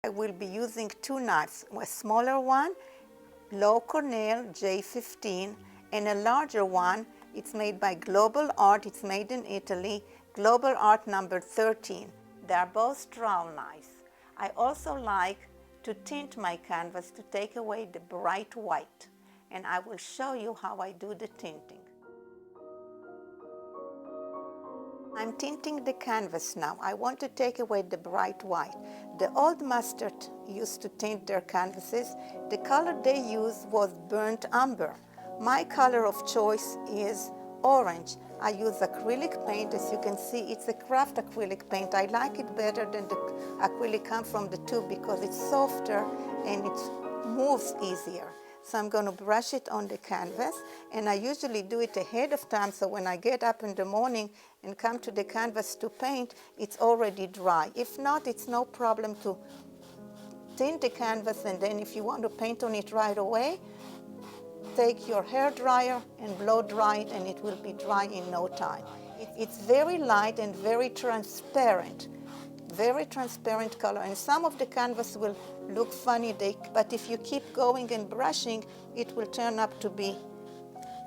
I will be using two knives, a smaller one, low cornell J15, and a larger one. It's made by Global Art, it's made in Italy, Global Art number 13. They are both trowel knives. I also like to tint my canvas to take away the bright white, and I will show you how I do the tinting. I'm tinting the canvas now. I want to take away the bright white. The old masters used to tint their canvases. The color they used was burnt umber. My color of choice is orange. I use acrylic paint. As you can see, it's a craft acrylic paint. I like it better than the acrylic come from the tube because it's softer and it moves easier. So I'm going to brush it on the canvas, and I usually do it ahead of time, so when I get up in the morning and come to the canvas to paint, it's already dry. If not, it's no problem to tint the canvas, and then if you want to paint on it right away, take your hair dryer and blow dry it, and it will be dry in no time. It's very light and very transparent color, and some of the canvas will look funny, but if you keep going and brushing, it will turn up to be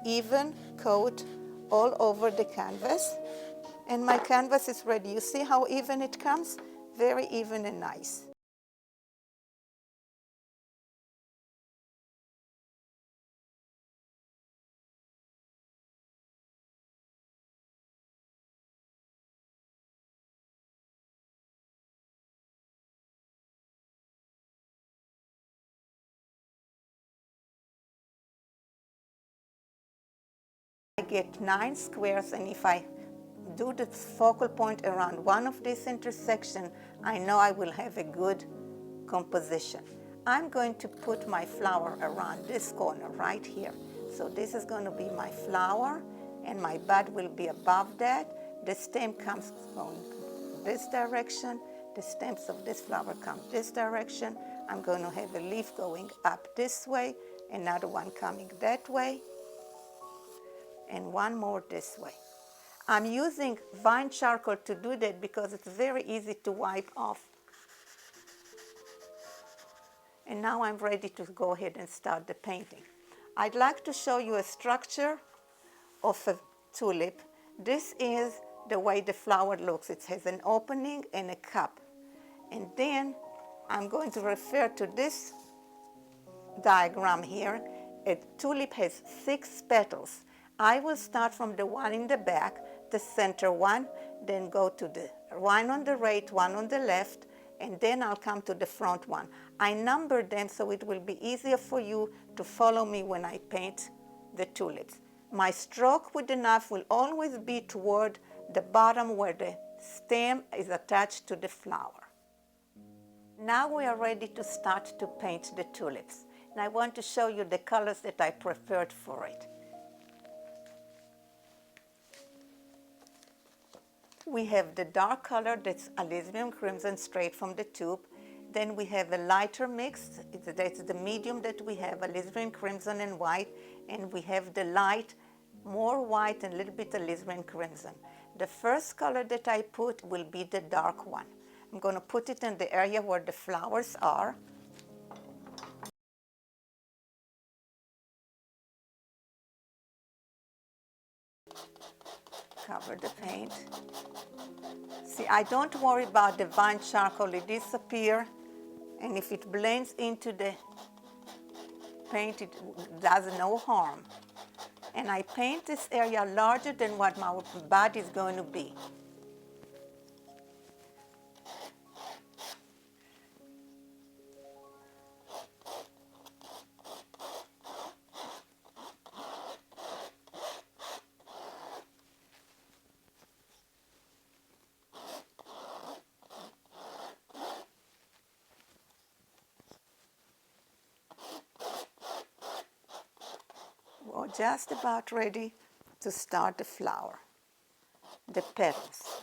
even coat all over the canvas. And my canvas is ready. You see how even it comes? Very even and nice. I get 9 squares, and if I do the focal point around one of these intersections, I know I will have a good composition. I'm going to put my flower around this corner right here. So this is going to be my flower, and my bud will be above that. The stem comes going this direction. The stems of this flower come this direction. I'm going to have a leaf going up this way, another one coming that way, and one more this way. I'm using vine charcoal to do that because it's very easy to wipe off. And now I'm ready to go ahead and start the painting. I'd like to show you a structure of a tulip. This is the way the flower looks. It has an opening and a cup. And then I'm going to refer to this diagram here. A tulip has 6 petals. I will start from the one in the back, the center one, then go to the one on the right, one on the left, and then I'll come to the front one. I number them so it will be easier for you to follow me when I paint the tulips. My stroke with the knife will always be toward the bottom where the stem is attached to the flower. Now we are ready to start to paint the tulips. And I want to show you the colors that I prepared for it. We have the dark color, that's alizarin crimson straight from the tube. Then we have a lighter mix, that's the medium that we have, alizarin crimson and white. And we have the light, more white and a little bit alizarin crimson. The first color that I put will be the dark one. I'm going to put it in the area where the flowers are. Cover the paint. See, I don't worry about the vine charcoal. It disappears, and if it blends into the paint, it does no harm. And I paint this area larger than what my bud is going to be. We're just about ready to start the flower, the petals.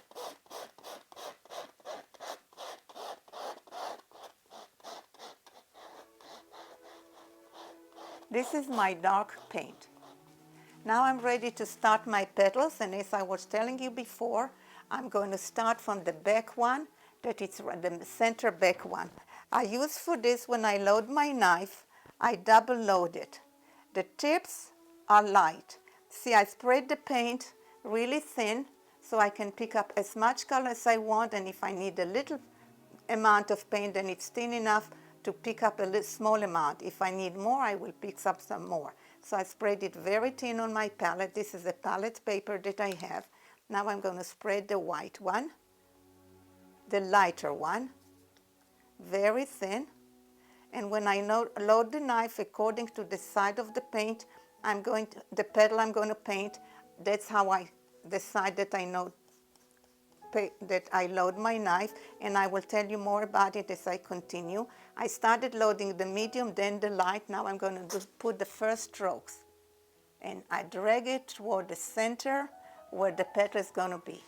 This is my dark paint. Now I'm ready to start my petals, and as I was telling you before, I'm going to start from the back one, that it's the center back one. I use for this, when I load my knife, I double load it. The tips are light. See, I spread the paint really thin so I can pick up as much color as I want, and if I need a little amount of paint, then it's thin enough to pick up a little small amount. If I need more, I will pick up some more. So I spread it very thin on my palette. This is a palette paper that I have. Now I'm going to spread the white one, the lighter one, very thin. And when I load the knife according to the side of the paint, the petal I'm going to paint, that's how I decide that I load my knife, and I will tell you more about it as I continue. I started loading the medium, then the light. Now I'm going to put the first strokes, and I drag it toward the center where the petal is going to be.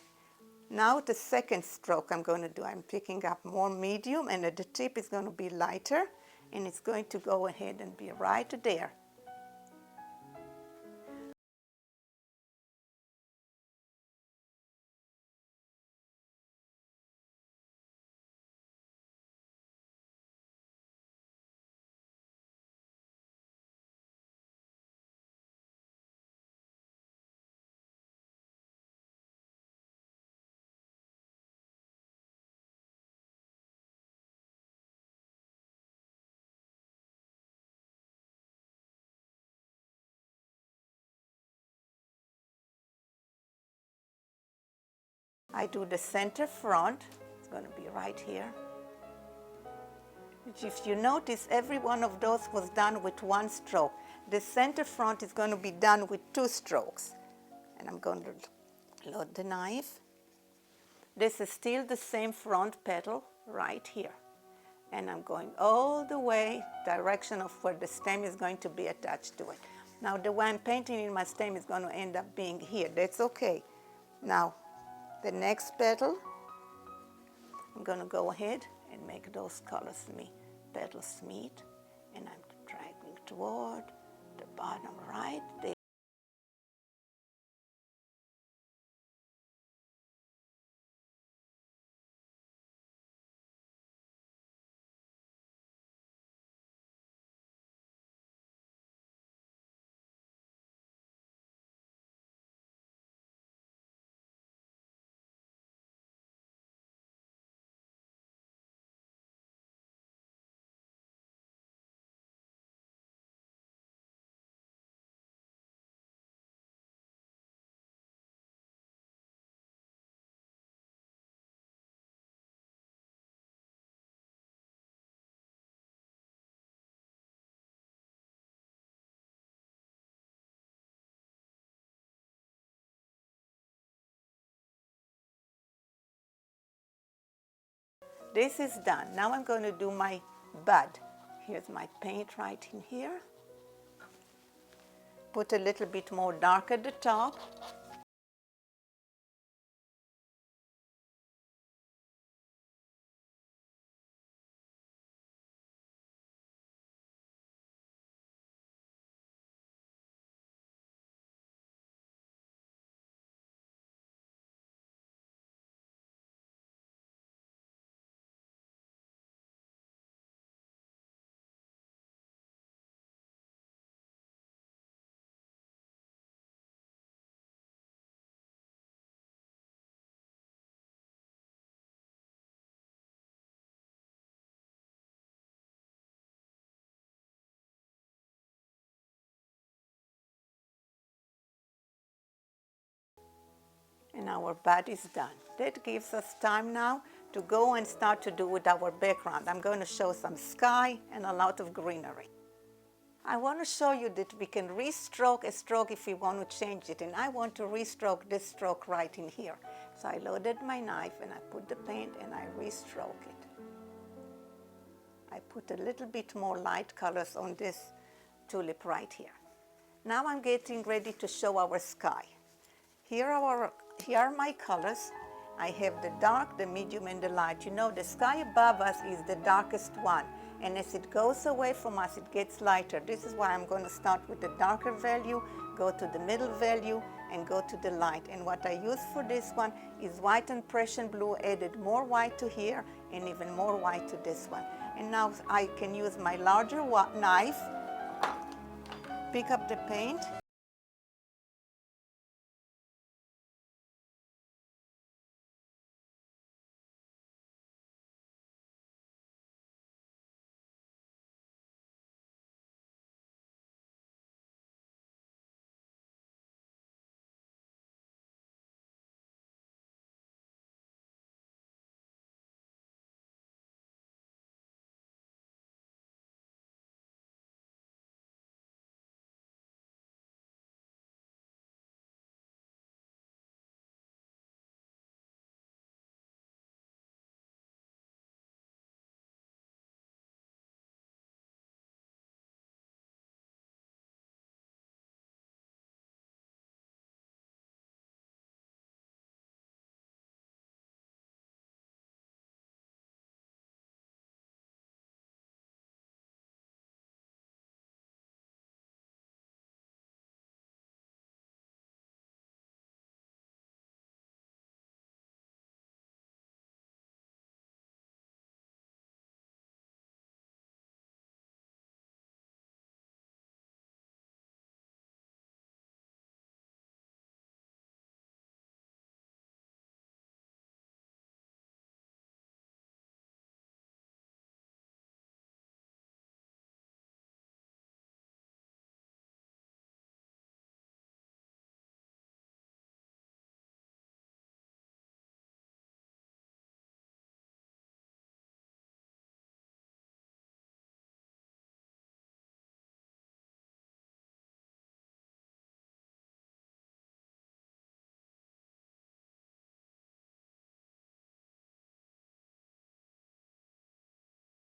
Now the second stroke I'm going to do, I'm picking up more medium, and the tip is going to be lighter, and it's going to go ahead and be right there. I do the center front, it's going to be right here. If you notice, every one of those was done with one stroke. The center front is going to be done with 2 strokes. And I'm going to load the knife. This is still the same front petal right here. And I'm going all the way direction of where the stem is going to be attached to it. Now the way I'm painting in my stem is going to end up being here. That's okay. Now the next petal, I'm going to go ahead and make those petals meet, and I'm dragging toward the bottom right there. This is done. Now I'm going to do my bud. Here's my paint right in here. Put a little bit more dark at the top. And our bud is done. That gives us time now to go and start to do with our background. I'm going to show some sky and a lot of greenery. I want to show you that we can restroke a stroke if we want to change it, and I want to restroke this stroke right in here. So I loaded my knife and I put the paint and I restroke it. I put a little bit more light colors on this tulip right here. Now I'm getting ready to show our sky. Here are my colors. I have the dark, the medium, and the light. You know, the sky above us is the darkest one. And as it goes away from us, it gets lighter. This is why I'm going to start with the darker value, go to the middle value, and go to the light. And what I use for this one is white and Prussian blue, added more white to here and even more white to this one. And now I can use my larger knife, pick up the paint.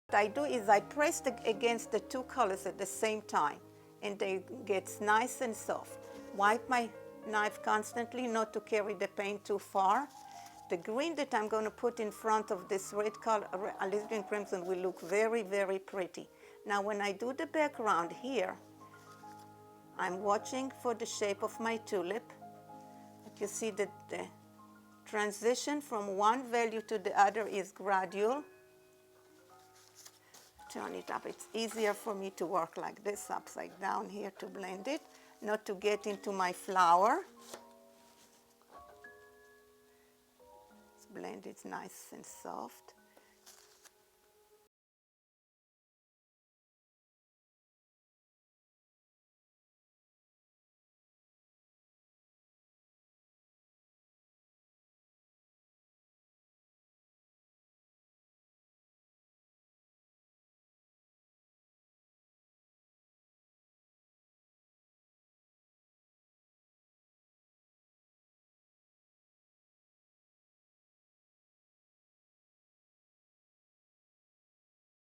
What I do is I press against the two colors at the same time, and they get nice and soft. Wipe my knife constantly not to carry the paint too far. The green that I'm going to put in front of this red color, alizarin crimson, will look very, very pretty. Now when I do the background here, I'm watching for the shape of my tulip. You see that the transition from one value to the other is gradual. Turn it up. It's easier for me to work like this, upside down here, to blend it, not to get into my flower. Let's blend it nice and soft.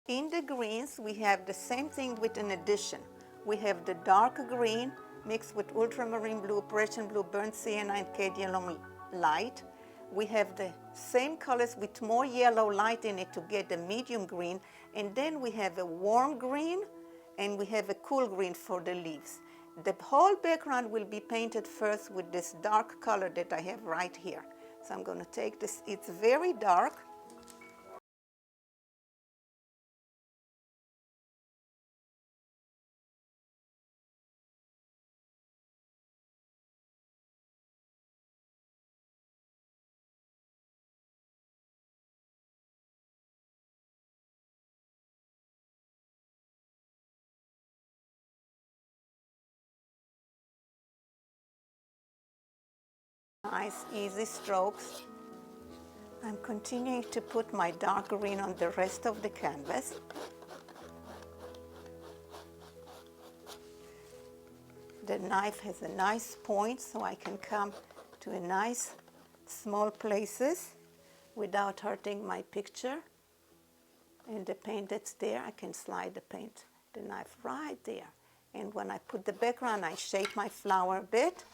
In the greens, we have the same thing with an addition. We have the dark green mixed with ultramarine blue, Prussian blue, burnt sienna, and cadmium light. We have the same colors with more yellow light in it to get the medium green. And then we have a warm green and we have a cool green for the leaves. The whole background will be painted first with this dark color that I have right here. So I'm going to take this, it's very dark. Nice, easy strokes. I'm continuing to put my dark green on the rest of the canvas. The knife has a nice point, so I can come to a nice small places without hurting my picture. And the paint that's there, I can slide the knife right there. And when I put the background, I shape my flower a bit.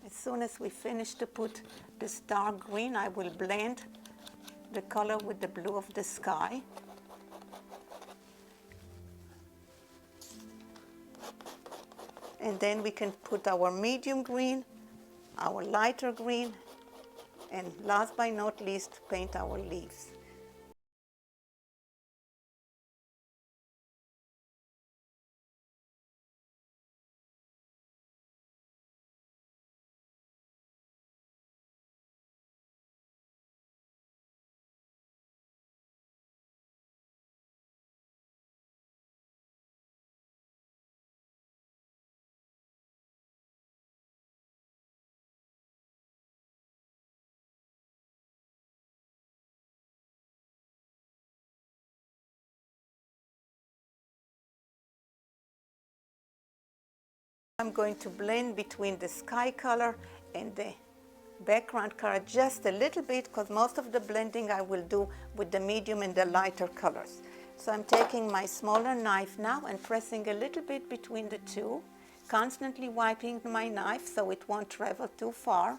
As soon as we finish to put this dark green, I will blend the color with the blue of the sky. And then we can put our medium green, our lighter green, And last but not least, paint our leaves. I'm going to blend between the sky color and the background color just a little bit, because most of the blending I will do with the medium and the lighter colors. So I'm taking my smaller knife now and pressing a little bit between the two, constantly wiping my knife so it won't travel too far.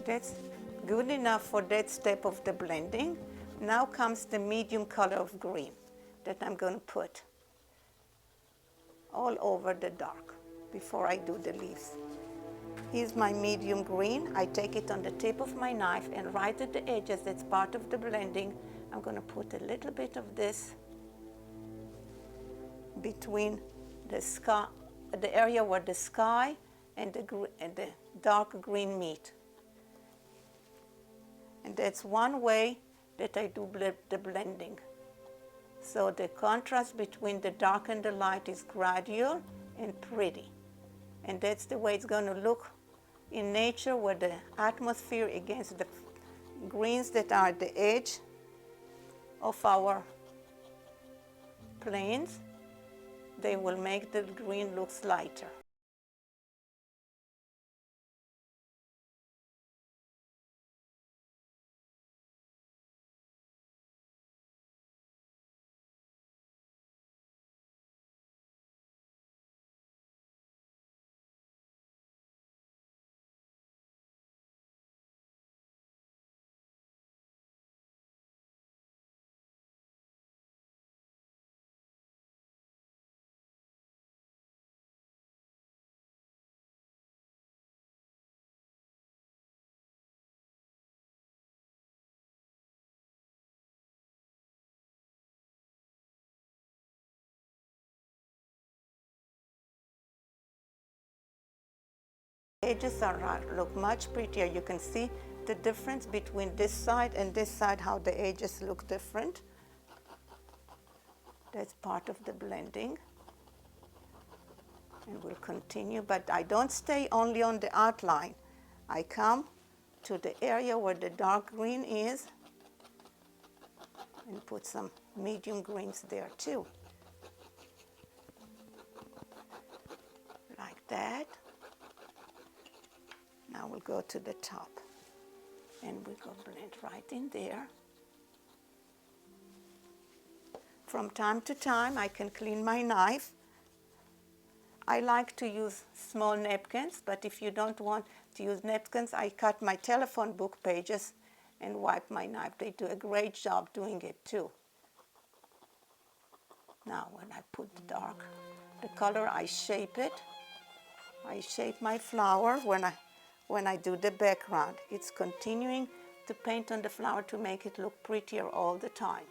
That's good enough for that step of the blending. Now comes the medium color of green that I'm going to put all over the dark before I do the leaves. Here's my medium green. I take it on the tip of my knife, and right at the edges, that's part of the blending, I'm going to put a little bit of this between the sky, the area where the sky and the dark green meet. And that's one way that I do the blending. So the contrast between the dark and the light is gradual and pretty. And that's the way it's going to look in nature, where the atmosphere against the greens that are at the edge of our plains, they will make the green look lighter. Edges look much prettier. You can see the difference between this side and this side, how the edges look different. That's part of the blending. And we'll continue, but I don't stay only on the outline. I come to the area where the dark green is and put some medium greens there too. Like that. Now we'll go to the top, and we'll go blend right in there. From time to time, I can clean my knife. I like to use small napkins, but if you don't want to use napkins, I cut my telephone book pages and wipe my knife. They do a great job doing it too. Now when I put the color, I shape it. I shape my flower when I do the background. It's continuing to paint on the flower to make it look prettier all the time.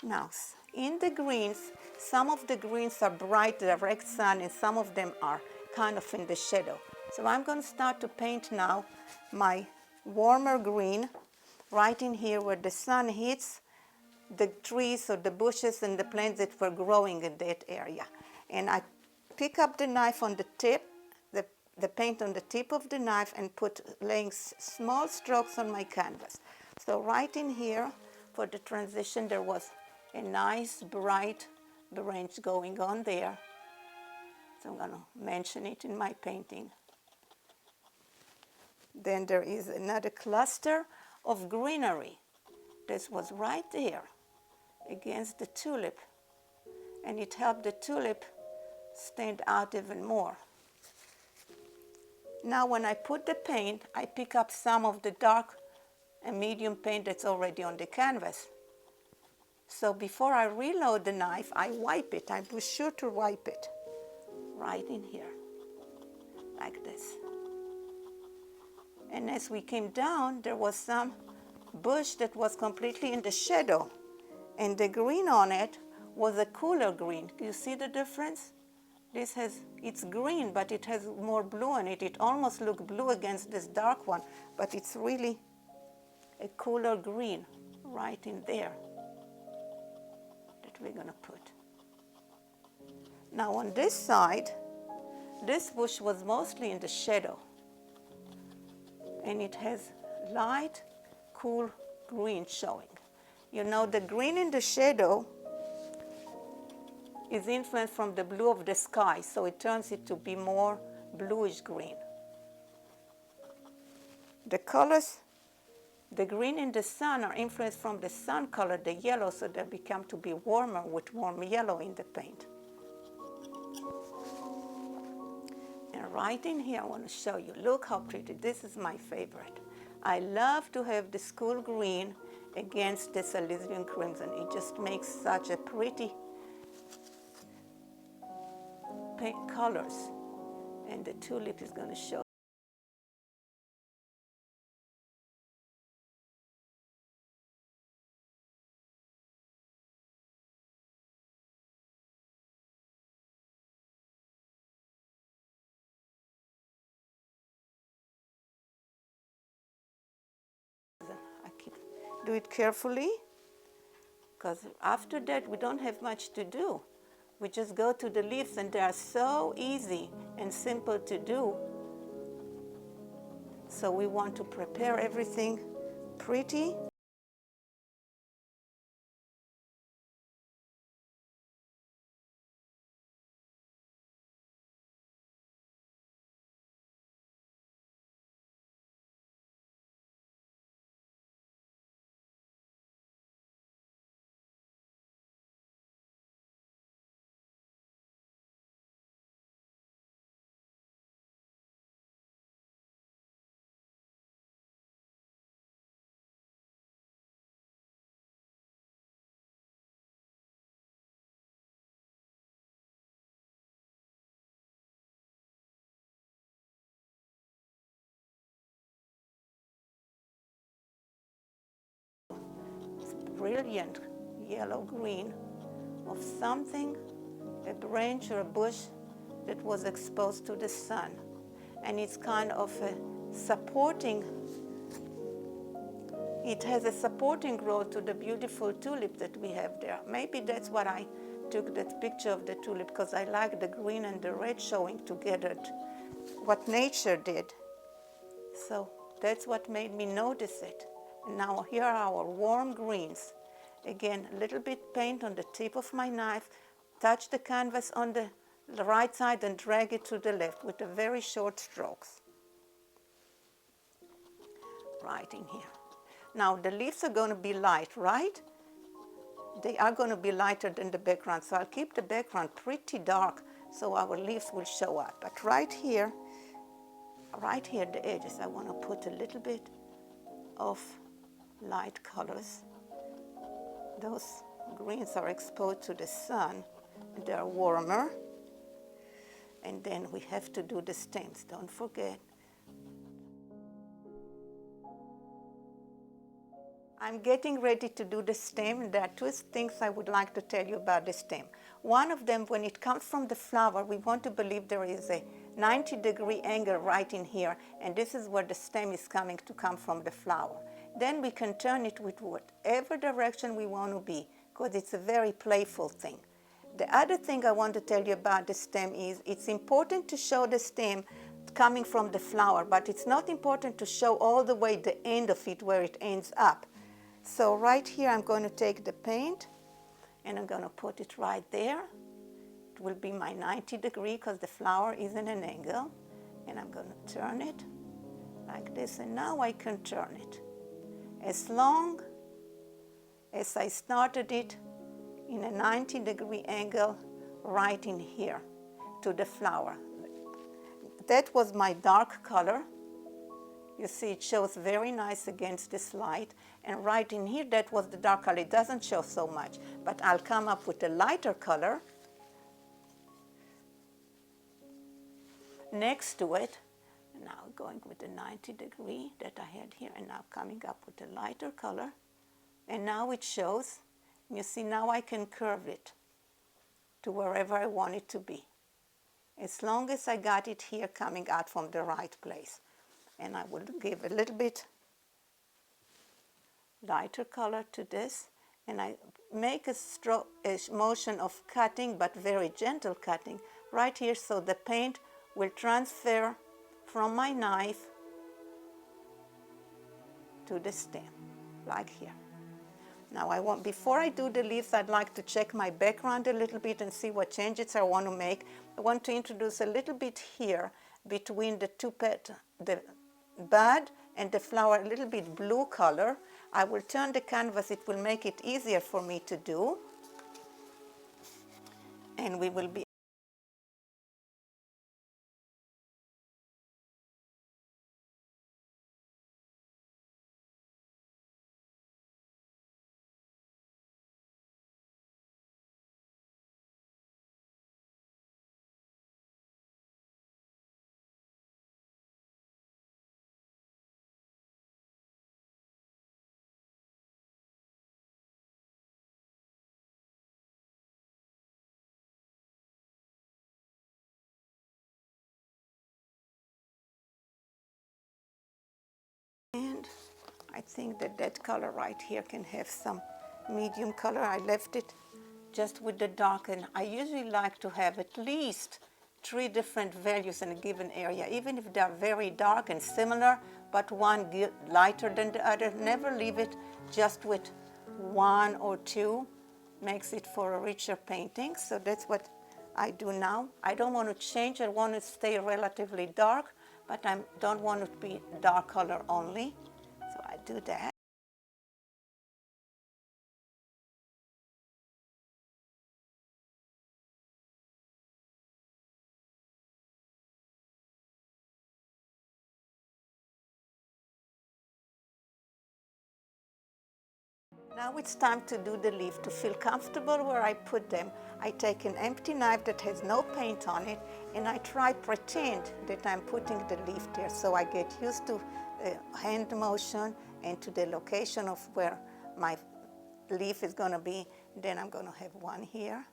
Now, in the greens, some of the greens are bright, direct sun, and some of them are kind of in the shadow. So I'm going to start to paint now my warmer green right in here where the sun hits the trees or the bushes and the plants that were growing in that area. And I pick up the knife on the tip, the paint on the tip of the knife, and laying small strokes on my canvas. So right in here for the transition there was a nice bright branch going on there. So I'm going to mention it in my painting. Then there is another cluster of greenery. This was right there against the tulip, and it helped the tulip stand out even more. Now when I put the paint, I pick up some of the dark and medium paint that's already on the canvas. So before I reload the knife, I wipe it. I was sure to wipe it right in here, like this. And as we came down, there was some bush that was completely in the shadow, and the green on it was a cooler green. Do you see the difference? It's green, but it has more blue in it. It almost looks blue against this dark one, but it's really a cooler green right in there that we're going to put. Now on this side, this bush was mostly in the shadow, and it has light, cool green showing. You know, the green in the shadow is influenced from the blue of the sky, so it turns it to be more bluish green. The colors, the green in the sun are influenced from the sun color, the yellow, so they become to be warmer with warm yellow in the paint. And right in here, I want to show you, look how pretty. This is my favorite. I love to have the school green against this alizarin crimson. It just makes such a pretty paint colors. And the tulip is going to show. Do it carefully, because after that we don't have much to do. We just go to the leaves, and they are so easy and simple to do. So we want to prepare everything pretty. Brilliant yellow-green of something, a branch or a bush that was exposed to the sun. And it's kind of a supporting, it has a supporting role to the beautiful tulip that we have there. Maybe that's what I took that picture of the tulip, because I like the green and the red showing together, what nature did. So that's what made me notice it. Now here are our warm greens. Again, a little bit paint on the tip of my knife, touch the canvas on the right side and drag it to the left with a very short strokes. Right in here. Now the leaves are going to be light, right? They are going to be lighter than the background, so I'll keep the background pretty dark so our leaves will show up. But right here, the edges, I want to put a little bit of light colors. Those greens are exposed to the sun, and they're warmer. And then we have to do the stems, don't forget. I'm getting ready to do the stem, and there are two things I would like to tell you about the stem. One of them, when it comes from the flower, we want to believe there is a 90-degree angle right in here, and this is where the stem is coming to come from the flower. Then we can turn it with whatever direction we want to be, because it's a very playful thing. The other thing I want to tell you about the stem is it's important to show the stem coming from the flower, but it's not important to show all the way the end of it where it ends up. So right here I'm going to take the paint and I'm going to put it right there. It will be my 90 degree because the flower is in an angle. And I'm going to turn it like this, and now I can turn it. As long as I started it in a 90-degree angle right in here to the flower. That was my dark color. You see it shows very nice against this light. And right in here, that was the dark color. It doesn't show so much, but I'll come up with a lighter color next to it. Now going with the 90 degree that I had here, and now coming up with a lighter color. And now it shows. You see, now I can curve it to wherever I want it to be, as long as I got it here coming out from the right place. And I will give a little bit lighter color to this, and I make a motion of cutting, but very gentle cutting right here, so the paint will transfer from my knife to the stem, like here. Now before I do the leaves, I'd like to check my background a little bit and see what changes I want to make. I want to introduce a little bit here between the the bud and the flower, a little bit blue color. I will turn the canvas, it will make it easier for me to do. And we will be And I think that that color right here can have some medium color. I left it just with the dark, and I usually like to have at least 3 different values in a given area, even if they're very dark and similar, but one lighter than the other. Never leave it just with 1 or 2. Makes it for a richer painting. So that's what I do now. I don't want to change. I want to stay relatively dark, but I don't want it to be dark color only. So I do that. Now it's time to do the leaf. To feel comfortable where I put them, I take an empty knife that has no paint on it, and I pretend that I'm putting the leaf there, so I get used to the hand motion and to the location of where my leaf is going to be. Then I'm going to have one here.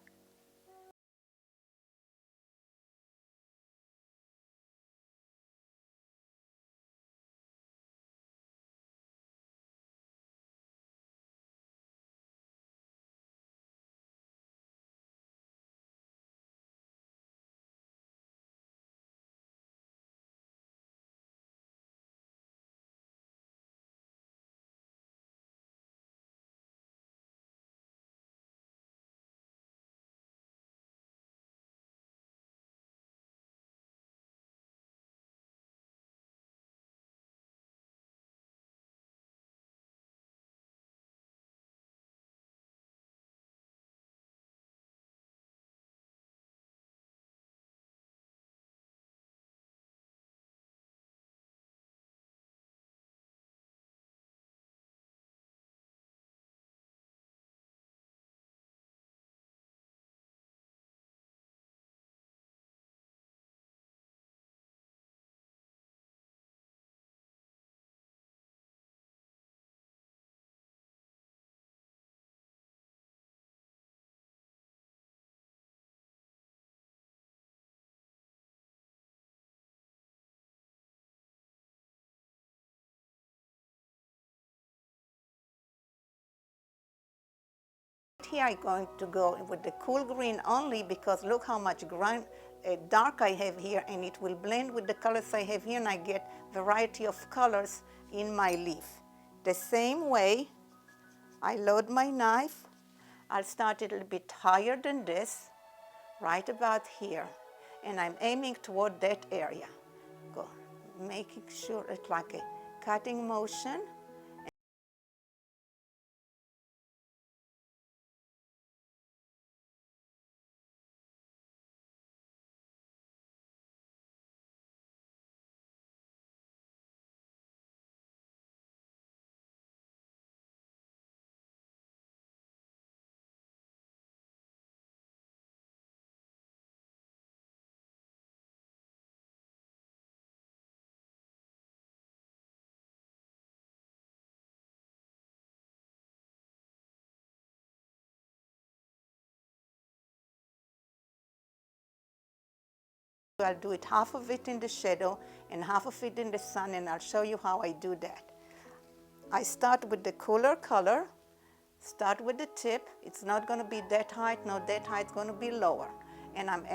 here I'm going to go with the cool green only, because look how much dark I have here, and it will blend with the colors I have here, and I get variety of colors in my leaf. The same way, I load my knife. I'll start it a little bit higher than this, right about here, and I'm aiming toward that area. Go, making sure it's like a cutting motion. I'll do it, half of it in the shadow and half of it in the sun, and I'll show you how I do that. I start with the cooler color, start with the tip. It's not going to be that height, no, that height, it's going to be lower. And I'm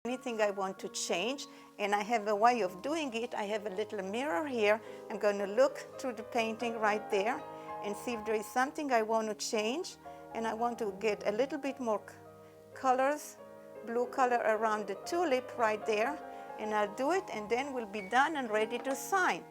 anything I want to change, and I have a way of doing it. I have a little mirror here. I'm going to look through the painting right there and see if there is something I want to change, and I want to get a little bit more colors, blue color around the tulip right there, and I'll do it, and then we'll be done and ready to sign.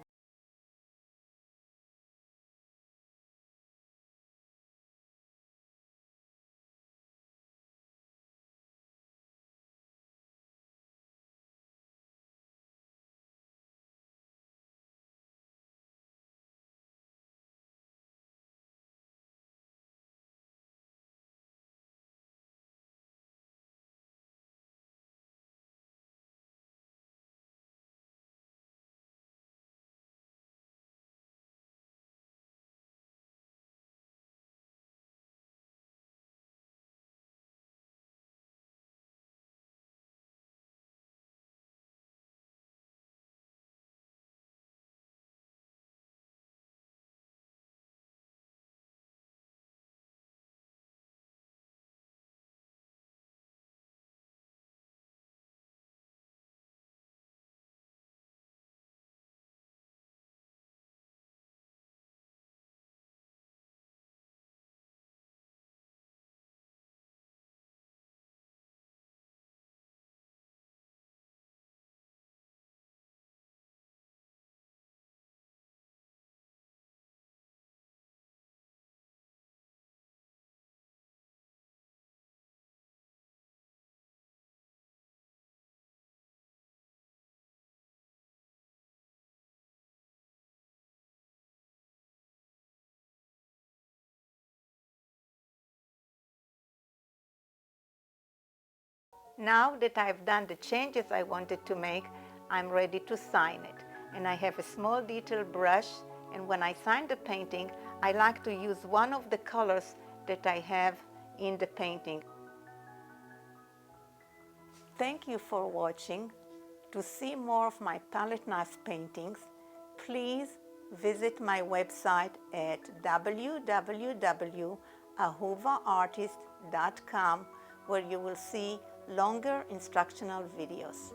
Now that I've done the changes I wanted to make, I'm ready to sign it. And I have a small detail brush, And when I sign the painting, I like to use one of the colors that I have in the painting. Thank you for watching. To see more of my palette knife paintings, please visit my website at www.ahuvaartist.com, where you will see longer instructional videos.